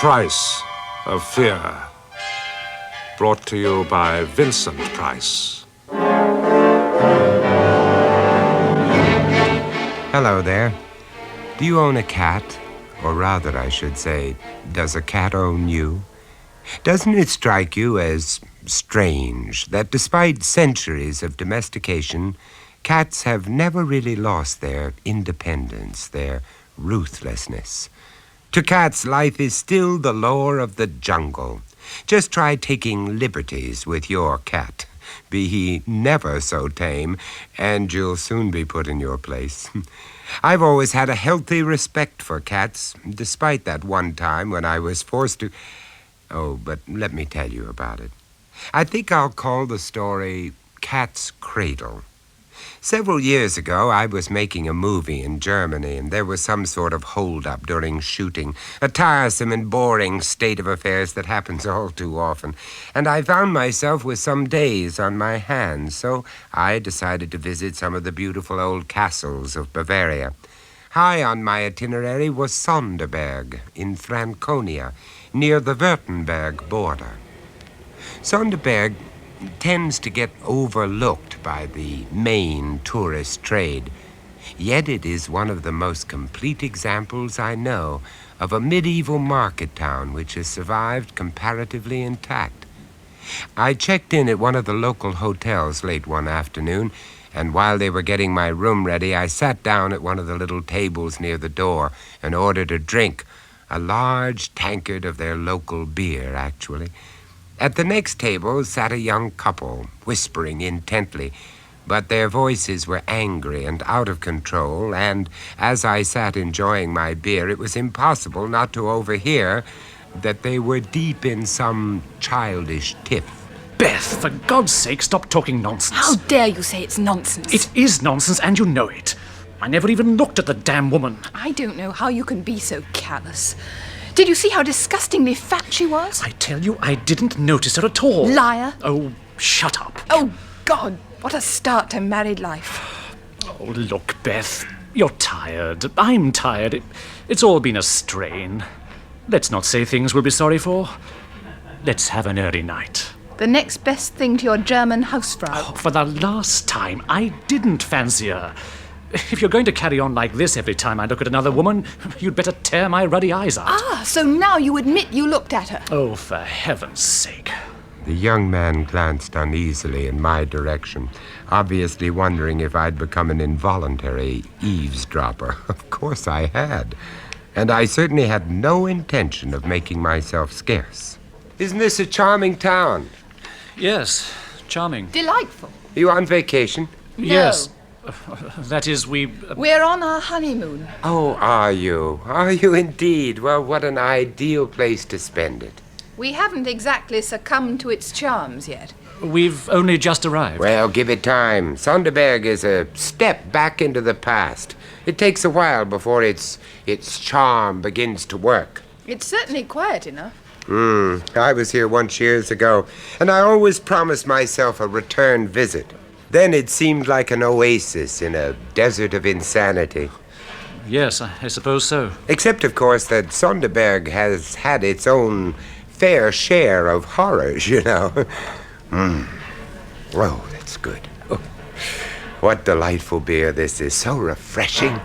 Price of Fear. Brought to you by Vincent Price. Hello there. Do you own a cat? Or rather, I should say, does a cat own you? Doesn't it strike you as strange that despite centuries of domestication, cats have never really lost their independence, their ruthlessness? To cats, life is still the lore of the jungle. Just try taking liberties with your cat, be he never so tame, and you'll soon be put in your place. I've always had a healthy respect for cats, despite that one time when I was forced to... Oh, but let me tell you about it. I think I'll call the story Cat's Cradle. Several years ago, I was making a movie in Germany, and there was some sort of hold-up during shooting, a tiresome and boring state of affairs that happens all too often. And I found myself with some days on my hands, so I decided to visit some of the beautiful old castles of Bavaria. High on my itinerary was Sonderberg in Franconia, near the Württemberg border. Sonderberg tends to get overlooked by the main tourist trade, yet it is one of the most complete examples I know of a medieval market town which has survived comparatively intact. I checked in at one of the local hotels late one afternoon, and while they were getting my room ready, I sat down at one of the little tables near the door and ordered a drink, a large tankard of their local beer, actually. At the next table sat a young couple, whispering intently, but their voices were angry and out of control, and as I sat enjoying my beer, it was impossible not to overhear that they were deep in some childish tiff. Beth, for God's sake, stop talking nonsense. How dare you say it's nonsense? It is nonsense, and you know it. I never even looked at the damn woman. I don't know how you can be so callous. Did you see how disgustingly fat she was? I tell you, I didn't notice her at all. Liar. Oh, shut up. Oh, God, what a start to married life. Oh, look, Beth, you're tired. I'm tired. It's all been a strain. Let's not say things we'll be sorry for. Let's have an early night. The next best thing to your German Hausfrau. Oh, for the last time, I didn't fancy her. If you're going to carry on like this every time I look at another woman, you'd better tear my ruddy eyes out. Ah, so now you admit you looked at her. Oh, for heaven's sake. The young man glanced uneasily in my direction, obviously wondering if I'd become an involuntary eavesdropper. Of course I had, and I certainly had no intention of making myself scarce. Isn't this a charming town? Yes, charming. Delightful. Are you on vacation? No. Yes. That is, We're on our honeymoon. Oh, are you? Are you indeed? Well, what an ideal place to spend it. We haven't exactly succumbed to its charms yet. We've only just arrived. Well, give it time. Sonderberg is a step back into the past. It takes a while before its charm begins to work. It's certainly quiet enough. I was here once years ago, and I always promised myself a return visit. Then it seemed like an oasis in a desert of insanity. Yes, I suppose so. Except, of course, that Sonderberg has had its own fair share of horrors, you know. Oh, that's good. Oh, what delightful beer this is. So refreshing.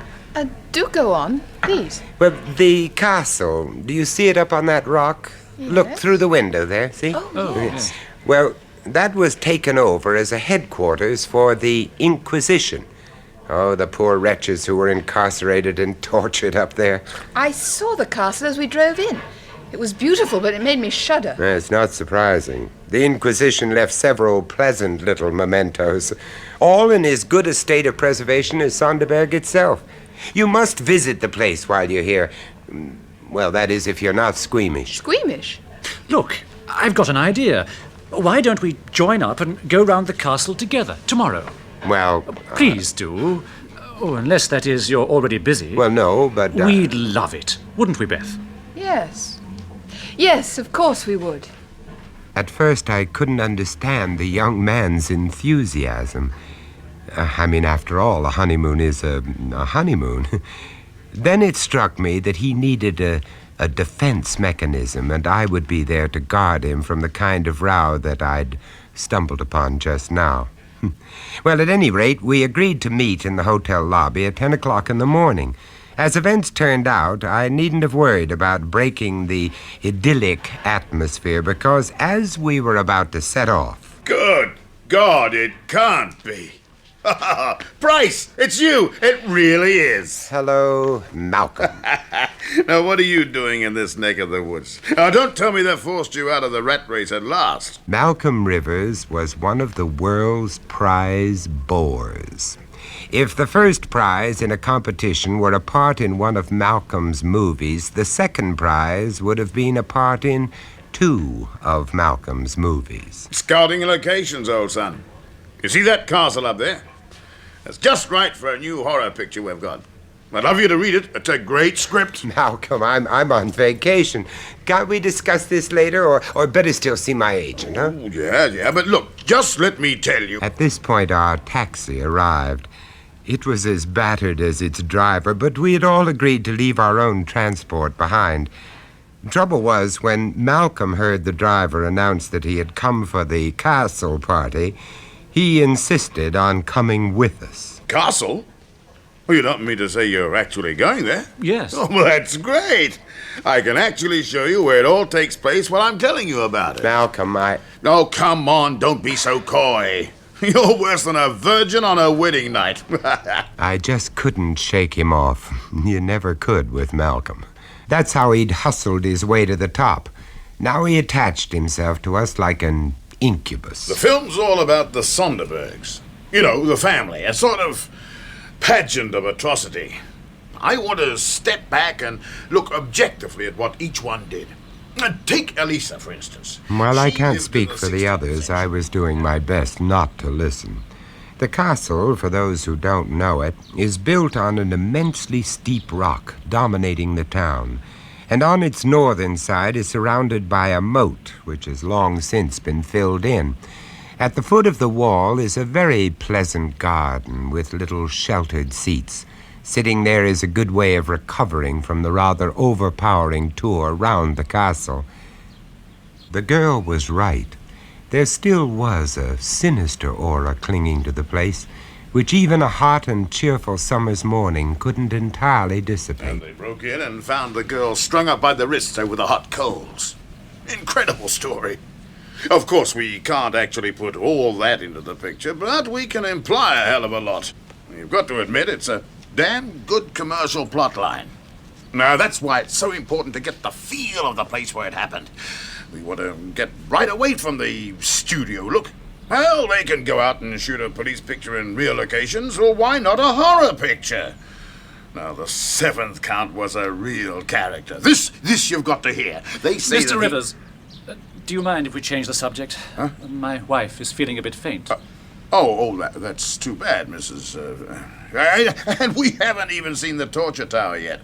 Do go on, please. Well, the castle, do you see it up on that rock? Yes. Look through the window there, see? Oh, yes. Well, that was taken over as a headquarters for the Inquisition. Oh, the poor wretches who were incarcerated and tortured up there. I saw the castle as we drove in. It was beautiful, but it made me shudder. It's not surprising. The Inquisition left several pleasant little mementos, all in as good a state of preservation as Sonderberg itself. You must visit the place while you're here. Well, that is, if you're not squeamish. Squeamish? Look, I've got an idea. Why don't we join up and go round the castle together tomorrow? Well... Please do. Oh, unless, that is, you're already busy. Well, no, but... We'd love it, wouldn't we, Beth? Yes. Yes, of course we would. At first, I couldn't understand the young man's enthusiasm. After all, a honeymoon is a honeymoon. Then it struck me that he needed a a defense mechanism, and I would be there to guard him from the kind of row that I'd stumbled upon just now. Well, at any rate, we agreed to meet in the hotel lobby at 10 o'clock in the morning. As events turned out, I needn't have worried about breaking the idyllic atmosphere, because as we were about to set off... Good God, it can't be. Bryce, it's you. It really is. Hello, Malcolm. Now, what are you doing in this neck of the woods? Now, don't tell me they forced you out of the rat race at last. Malcolm Rivers was one of the world's prize bores. If the first prize in a competition were a part in one of Malcolm's movies, the second prize would have been a part in 2 of Malcolm's movies. Scouting locations, old son. You see that castle up there? That's just right for a new horror picture we've got. I'd love you to read it. It's a great script. Malcolm, I'm on vacation. Can't we discuss this later, or better still see my agent, huh? Oh, yeah, but look, just let me tell you. At this point, our taxi arrived. It was as battered as its driver, but we had all agreed to leave our own transport behind. Trouble was, when Malcolm heard the driver announce that he had come for the castle party, he insisted on coming with us. Castle? Well, you don't mean to say you're actually going there? Yes. Oh, well, that's great. I can actually show you where it all takes place while I'm telling you about it. Malcolm, Oh, come on, don't be so coy. You're worse than a virgin on a wedding night. I just couldn't shake him off. You never could with Malcolm. That's how he'd hustled his way to the top. Now he attached himself to us like an incubus. The film's all about the Sonderbergs. You know, the family, a sort of pageant of atrocity. I want to step back and look objectively at what each one did. Take Elisa, for instance. While I She can't lived speak in the for the 16th others, century. I was doing my best not to listen. The castle, for those who don't know it, is built on an immensely steep rock dominating the town, and on its northern side is surrounded by a moat, which has long since been filled in. At the foot of the wall is a very pleasant garden with little sheltered seats. Sitting there is a good way of recovering from the rather overpowering tour round the castle. The girl was right. There still was a sinister aura clinging to the place, which even a hot and cheerful summer's morning couldn't entirely dissipate. And they broke in and found the girl strung up by the wrists over the hot coals. Incredible story. Of course, we can't actually put all that into the picture, but we can imply a hell of a lot. You've got to admit it's a damn good commercial plot line. Now, that's why it's so important to get the feel of the place where it happened. We want to get right away from the studio look. Well, they can go out and shoot a police picture in real locations, or why not a horror picture? Now, the 7th Count was a real character. This you've got to hear. They say Mr. Rivers, do you mind if we change the subject? Huh? My wife is feeling a bit faint. That's too bad, Mrs. And we haven't even seen the torture tower yet.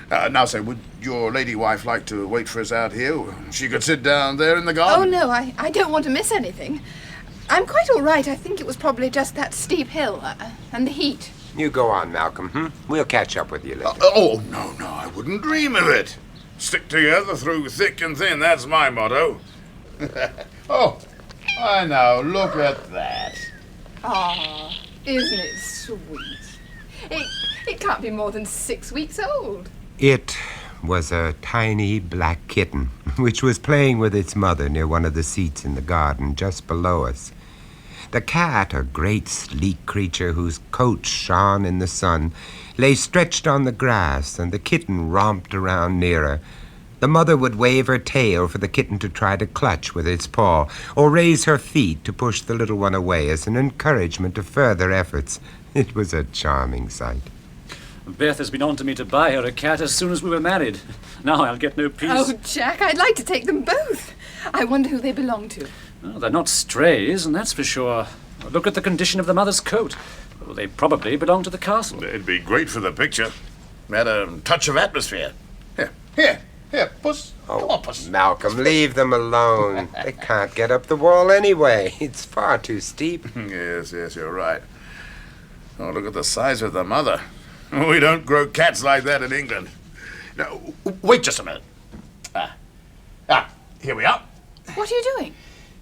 Now, say, would your lady wife like to wait for us out here? She could sit down there in the Oh, garden. no, I don't want to miss anything. I'm quite all right. I think it was probably just that steep hill and the heat. You go on, Malcolm. We'll catch up with you later. No, I wouldn't dream of it. Stick together through thick and thin, that's my motto. Oh, I know, look at that. Ah, isn't it sweet? It can't be more than 6 weeks old. It was a tiny black kitten, which was playing with its mother near one of the seats in the garden just below us. The cat, a great sleek creature whose coat shone in the sun, lay stretched on the grass, and the kitten romped around near her. The mother would wave her tail for the kitten to try to clutch with its paw, or raise her feet to push the little one away as an encouragement to further efforts. It was a charming sight. Beth has been on to me to buy her a cat as soon as we were married. Now I'll get no peace. Oh, Jack, I'd like to take them both. I wonder who they belong to. Oh, they're not strays, and that's for sure. Look at the condition of the mother's coat. Well, they probably belong to the castle. It'd be great for the picture. Add a touch of atmosphere. Here, Puss. Come on, Puss. Malcolm, leave them alone. They can't get up the wall anyway. It's far too steep. Yes, you're right. Oh, look at the size of the mother. We don't grow cats like that in England. No, wait just a minute. Here we are. What are you doing?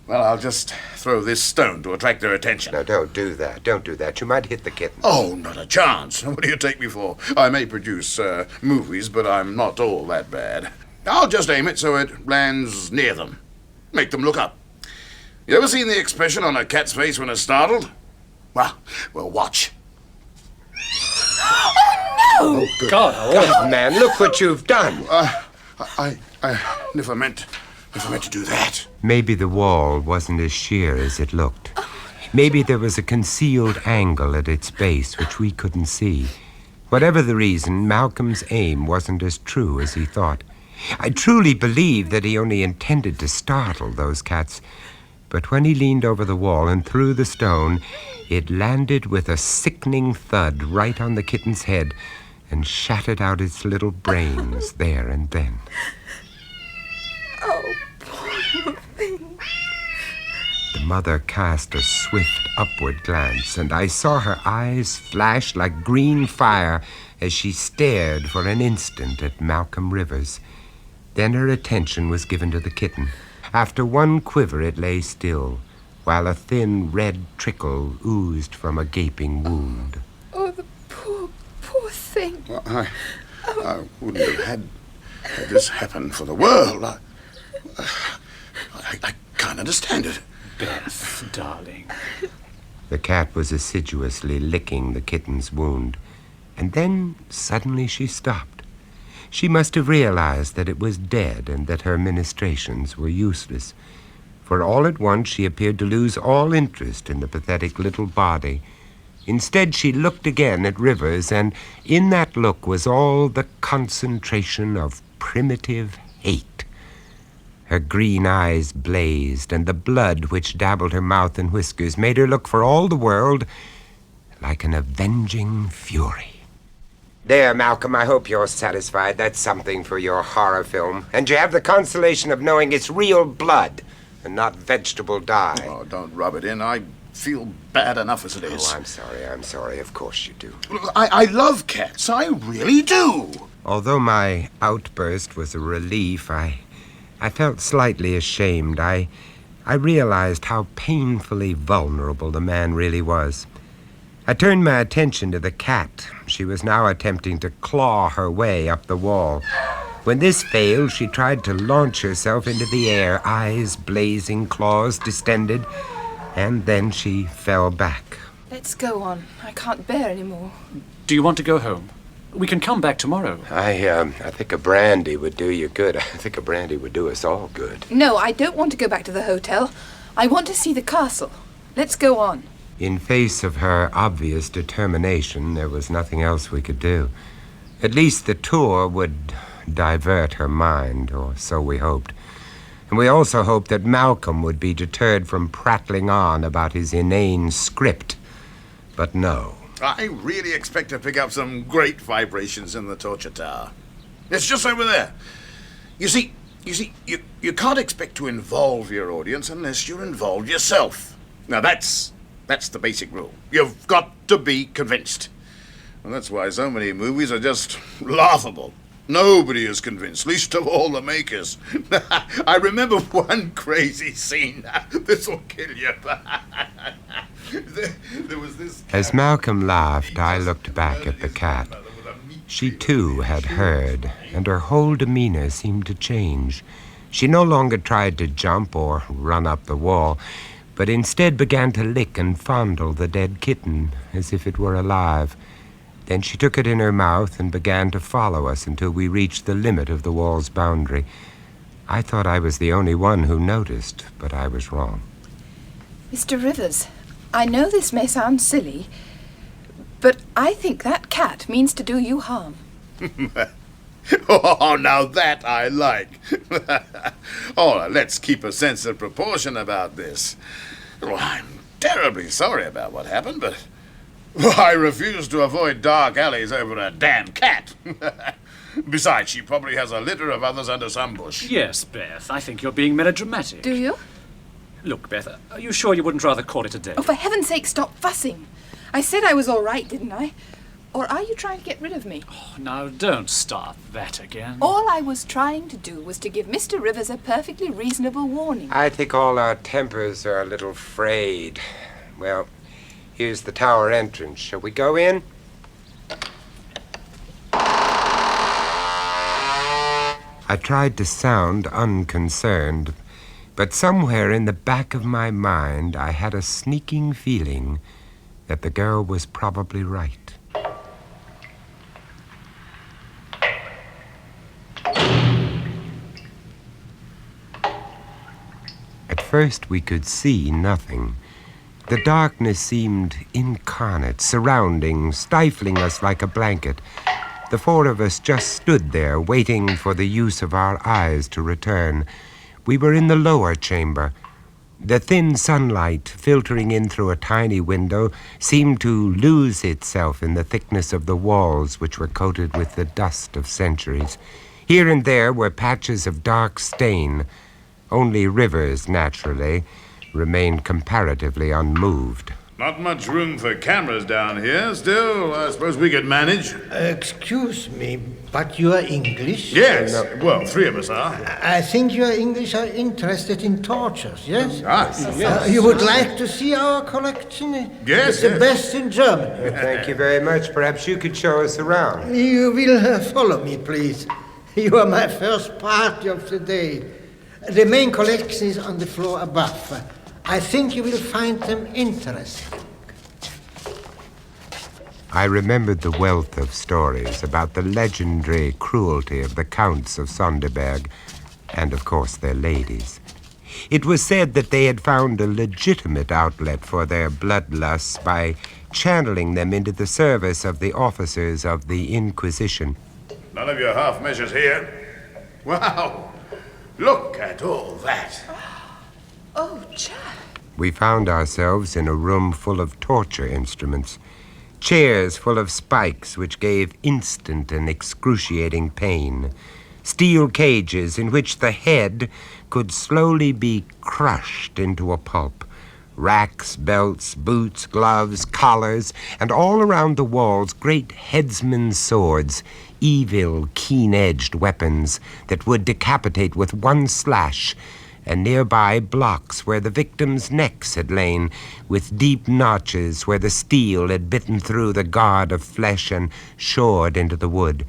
Well, I'll just throw this stone to attract their attention. No, don't do that. Don't do that. You might hit the kitten. Oh, not a chance. What do you take me for? I may produce movies, but I'm not all that bad. I'll just aim it so it lands near them. Make them look up. You ever seen the expression on a cat's face when it's startled? Well, watch. Oh, Good God, man, look what you've done. I never meant to do that. Maybe the wall wasn't as sheer as it looked. Maybe there was a concealed angle at its base which we couldn't see. Whatever the reason, Malcolm's aim wasn't as true as he thought. I truly believe that he only intended to startle those cats. But when he leaned over the wall and threw the stone, it landed with a sickening thud right on the kitten's head and shattered out its little brains there and then. Oh, poor thing. The mother cast a swift upward glance, and I saw her eyes flash like green fire as she stared for an instant at Malcolm Rivers. Then her attention was given to the kitten. After one quiver, it lay still, while a thin red trickle oozed from a gaping wound. Oh, the poor thing. Well, I wouldn't have had this happen for the world. I can't understand it. Beth, darling. The cat was assiduously licking the kitten's wound, and then suddenly she stopped. She must have realized that it was dead and that her ministrations were useless, for all at once she appeared to lose all interest in the pathetic little body. Instead, she looked again at Rivers, and in that look was all the concentration of primitive hate. Her green eyes blazed, and the blood which dabbled her mouth and whiskers made her look for all the world like an avenging fury. There, Malcolm, I hope you're satisfied. That's something for your horror film. And you have the consolation of knowing it's real blood and not vegetable dye. Oh, don't rub it in. I feel bad enough as it is. Oh, I'm sorry. Of course you do. I love cats. I really do. Although my outburst was a relief, I felt slightly ashamed. I realized how painfully vulnerable the man really was. I turned my attention to the cat. She was now attempting to claw her way up the wall. When this failed, she tried to launch herself into the air, eyes blazing, claws distended, and then she fell back. Let's go on. I can't bear any more. Do you want to go home? We can come back tomorrow. I think a brandy would do you good. I think a brandy would do us all good. No, I don't want to go back to the hotel. I want to see the castle. Let's go on. In face of her obvious determination, there was nothing else we could do. At least the tour would divert her mind, or so we hoped. And we also hoped that Malcolm would be deterred from prattling on about his inane script. But no. I really expect to pick up some great vibrations in the torture tower. It's just over there. You see, you can't expect to involve your audience unless you're involved yourself. Now that's the basic rule. You've got to be convinced. And that's why so many movies are just laughable. Nobody is convinced, least of all the makers. I remember one crazy scene. This'll kill you. There was this cat. As Malcolm laughed, I looked back at the cat. She too had heard, and her whole demeanor seemed to change. She no longer tried to jump or run up the wall, but instead began to lick and fondle the dead kitten as if it were alive. Then she took it in her mouth and began to follow us until we reached the limit of the wall's boundary. I thought I was the only one who noticed, but I was wrong. Mr. Rivers, I know this may sound silly, but I think that cat means to do you harm. Oh, now that I like. Oh, let's keep a sense of proportion about this. Well, I'm terribly sorry about what happened, but I refuse to avoid dark alleys over a damn cat. Besides, she probably has a litter of others under some bush. Yes, Beth, I think you're being melodramatic. Do you? Look, Beth, are you sure you wouldn't rather call it a day? Oh, for heaven's sake, stop fussing. I said I was all right, didn't I? Or are you trying to get rid of me? Now, don't start that again. All I was trying to do was to give Mr. Rivers a perfectly reasonable warning. I think all our tempers are a little frayed. Well, here's the tower entrance. Shall we go in? I tried to sound unconcerned, but somewhere in the back of my mind I had a sneaking feeling that the girl was probably right. At first we could see nothing. The darkness seemed incarnate, surrounding, stifling us like a blanket. The four of us just stood there, waiting for the use of our eyes to return. We were in the lower chamber. The thin sunlight, filtering in through a tiny window, seemed to lose itself in the thickness of the walls, which were coated with the dust of centuries. Here and there were patches of dark stain. Only Rivers, naturally, remained comparatively unmoved. Not much room for cameras down here. Still, I suppose we could manage. Excuse me, but you are English? Yes. Well, three of us are. I think you are English are interested in tortures, yes? Yes. You would like to see our collection? Yes, It's the yes. best in Germany. Thank you very much. Perhaps you could show us around. You will follow me, please. You are my first party of the day. The main collection is on the floor above. I think you will find them interesting. I remembered the wealth of stories about the legendary cruelty of the Counts of Sonderberg, and of course their ladies. It was said that they had found a legitimate outlet for their bloodlusts by channeling them into the service of the officers of the Inquisition. None of your half measures here. Wow. Look at all that. Oh, Jack. We found ourselves in a room full of torture instruments, chairs full of spikes which gave instant and excruciating pain, steel cages in which the head could slowly be crushed into a pulp, racks, belts, boots, gloves, collars, and all around the walls great headsmen's swords, evil, keen-edged weapons that would decapitate with one slash, and nearby blocks where the victims' necks had lain, with deep notches where the steel had bitten through the guard of flesh and shored into the wood.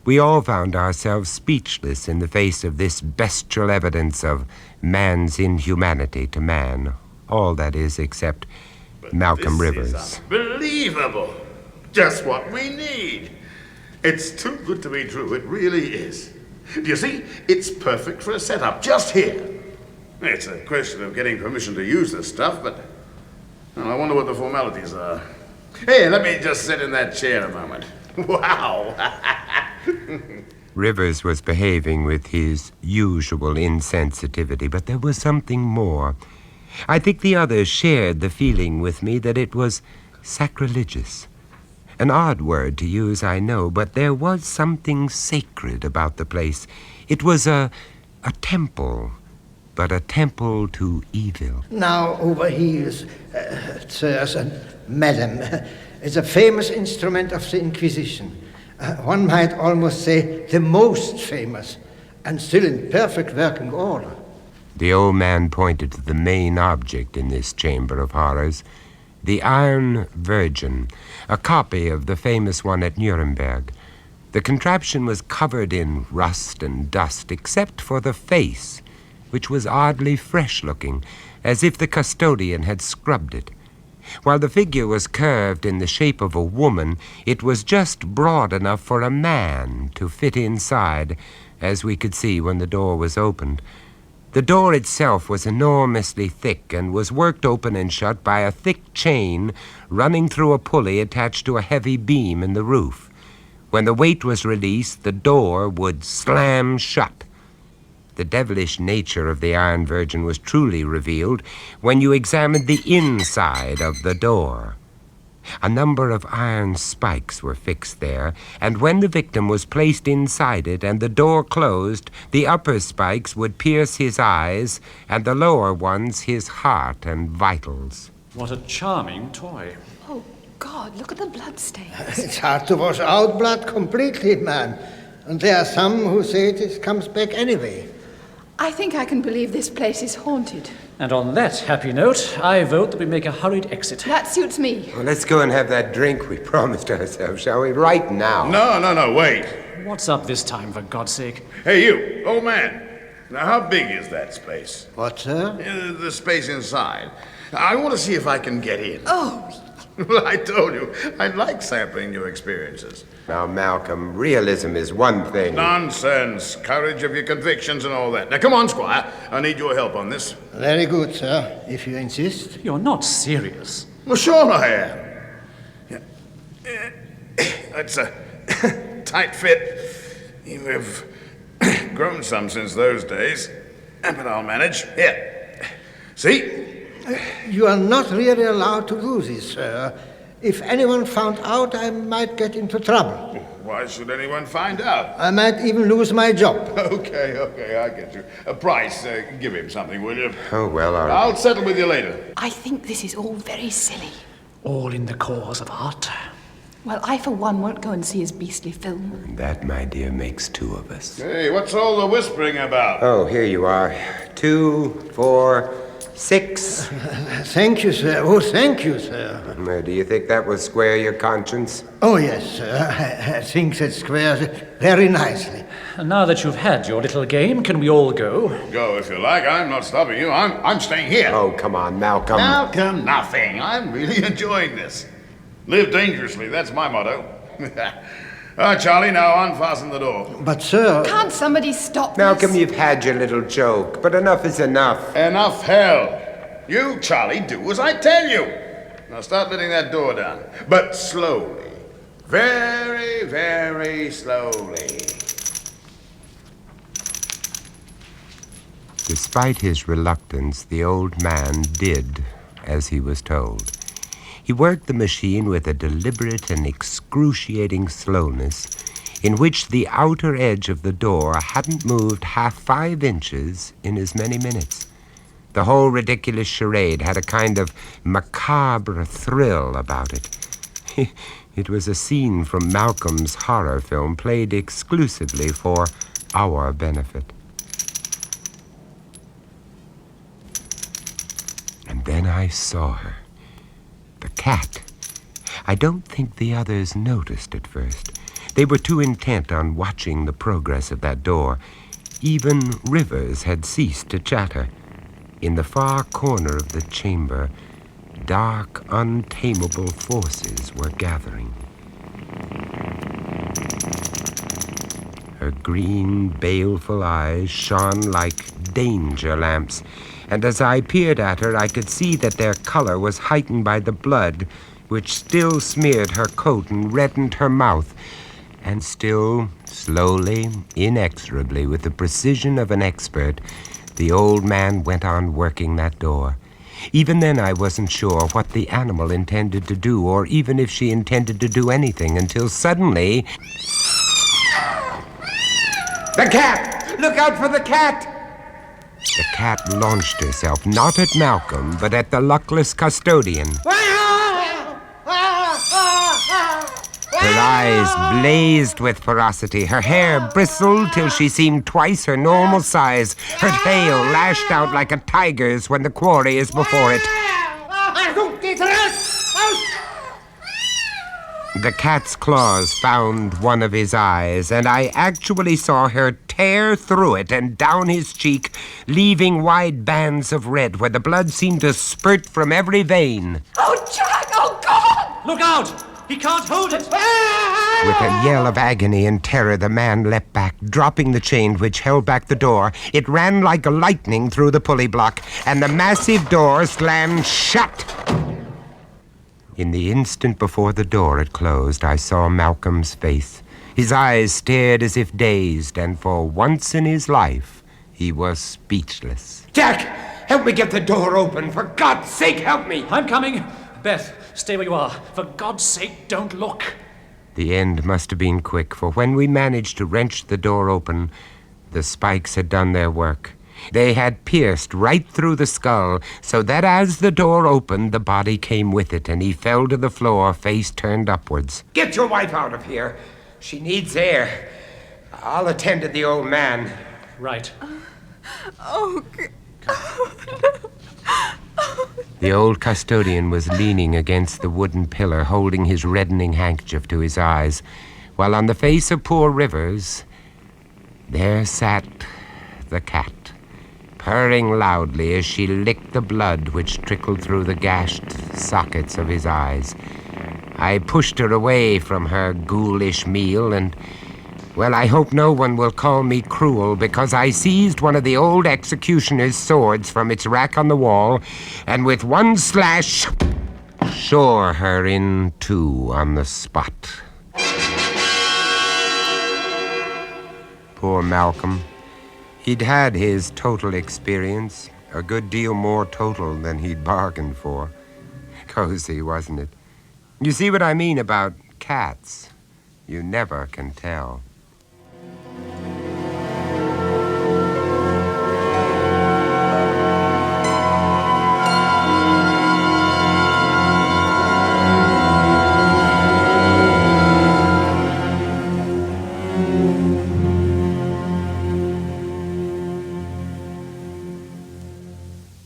We all found ourselves speechless in the face of this bestial evidence of man's inhumanity to man. All, that is, except Malcolm Rivers. Is unbelievable. Just what we need. It's too good to be true. It really is. Do you see? It's perfect for a setup, just here. It's a question of getting permission to use this stuff, but well, I wonder what the formalities are. Hey, let me just sit in that chair a moment. Wow! Rivers was behaving with his usual insensitivity, but there was something more. I think the others shared the feeling with me that it was sacrilegious. An odd word to use, I know, but there was something sacred about the place. It was a temple, but a temple to evil. Now, over here, sirs and madam, is a famous instrument of the Inquisition. One might almost say the most famous, and still in perfect working order. The old man pointed to the main object in this chamber of horrors, the Iron Virgin, a copy of the famous one at Nuremberg. The contraption was covered in rust and dust, except for the face, which was oddly fresh-looking, as if the custodian had scrubbed it. While the figure was curved in the shape of a woman, it was just broad enough for a man to fit inside, as we could see when the door was opened. The door itself was enormously thick and was worked open and shut by a thick chain running through a pulley attached to a heavy beam in the roof. When the weight was released, the door would slam shut. The devilish nature of the Iron Virgin was truly revealed when you examined the inside of the door. A number of iron spikes were fixed there, and when the victim was placed inside it and the door closed, the upper spikes would pierce his eyes and the lower ones his heart and vitals. What a charming toy. Oh, God, look at the bloodstains. It's hard to wash out blood completely, man. And there are some who say it comes back anyway. I think I can believe this place is haunted. And on that happy note, I vote that we make a hurried exit. That suits me. Well, let's go and have that drink we promised ourselves, shall we? Right now. No, wait. What's up this time, for God's sake? Hey, you, old man. Now, how big is that space? What, sir? The space inside. I want to see if I can get in. Oh, Well, I told you, I like sampling new experiences. Now, Malcolm, realism is one thing. Nonsense. Courage of your convictions and all that. Now, come on, Squire. I need your help on this. Very good, sir, if you insist. You're not serious. Well, sure I am. Yeah. It's a tight fit. We've grown some since those days. But I'll manage. Here. See? You are not really allowed to do this, sir. If anyone found out, I might get into trouble. Why should anyone find out? I might even lose my job. Okay, I get you. Price, give him something, will you? Oh, well, all right. I'll settle with you later. I think this is all very silly. All in the cause of art. Well, I, for one, won't go and see his beastly film. That, my dear, makes two of us. Hey, what's all the whispering about? Oh, here you are. 2, 4, 6. Thank you, sir. Oh, thank you, sir. Do you think that will square your conscience? Oh, yes, sir. I think that squares it very nicely. And now that you've had your little game, can we all go? Go if you like. I'm not stopping you. I'm staying here. Oh, come on, Malcolm. Malcolm, nothing. I'm really enjoying this. Live dangerously, that's my motto. All right, Charlie, now unfasten the door. But, sir... Can't somebody stop Malcolm, this? you've had your little joke, but enough is enough. Enough hell. You, Charlie, do as I tell you. Now start letting that door down. But slowly. Very, very slowly. Despite his reluctance, the old man did as he was told. He worked the machine with a deliberate and excruciating slowness in which the outer edge of the door hadn't moved half 5 inches in as many minutes. The whole ridiculous charade had a kind of macabre thrill about it. It was a scene from Malcolm's horror film played exclusively for our benefit. And then I saw her. The cat. I don't think the others noticed at first. They were too intent on watching the progress of that door. Even Rivers had ceased to chatter. In the far corner of the chamber, dark, untamable forces were gathering. Her green, baleful eyes shone like danger lamps, and as I peered at her, I could see that their color was heightened by the blood, which still smeared her coat and reddened her mouth. And still, slowly, inexorably, with the precision of an expert, the old man went on working that door. Even then, I wasn't sure what the animal intended to do, or even if she intended to do anything, until suddenly... The cat! Look out for the cat! The cat launched herself, not at Malcolm, but at the luckless custodian. Her eyes blazed with ferocity. Her hair bristled till she seemed twice her normal size. Her tail lashed out like a tiger's when the quarry is before it. The cat's claws found one of his eyes, and I actually saw her tear through it and down his cheek, leaving wide bands of red where the blood seemed to spurt from every vein. Oh, Jack! Oh, God! Look out! He can't hold it! With a yell of agony and terror, the man leapt back, dropping the chain which held back the door. It ran like lightning through the pulley block, and the massive door slammed shut. In the instant before the door had closed, I saw Malcolm's face. His eyes stared as if dazed, and for once in his life, he was speechless. Jack! Help me get the door open! For God's sake, help me! I'm coming! Beth, stay where you are. For God's sake, don't look. The end must have been quick, for when we managed to wrench the door open, the spikes had done their work. They had pierced right through the skull, so that as the door opened, the body came with it, and he fell to the floor, face turned upwards. Get your wife out of here. She needs air. I'll attend to the old man. Right. The old custodian was leaning against the wooden pillar, holding his reddening handkerchief to his eyes, while on the face of poor Rivers, there sat the cat, purring loudly as she licked the blood which trickled through the gashed sockets of his eyes. I pushed her away from her ghoulish meal, and, well, I hope no one will call me cruel, because I seized one of the old executioner's swords from its rack on the wall, and with one slash, shore her in two on the spot. Poor Malcolm. He'd had his total experience, a good deal more total than he'd bargained for. Cozy, wasn't it? You see what I mean about cats? You never can tell.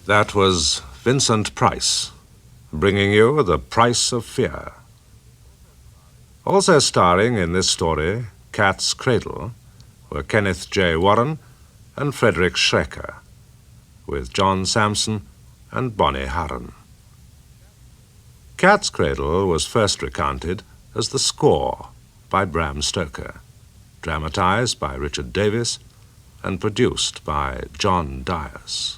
That was Vincent Price, bringing you The Price of Fear. Also starring in this story, Cat's Cradle, were Kenneth J. Warren and Frederick Schrecker, with John Sampson and Bonnie Harron. Cat's Cradle was first recounted as The Score by Bram Stoker, dramatized by Richard Davis, and produced by John Dias.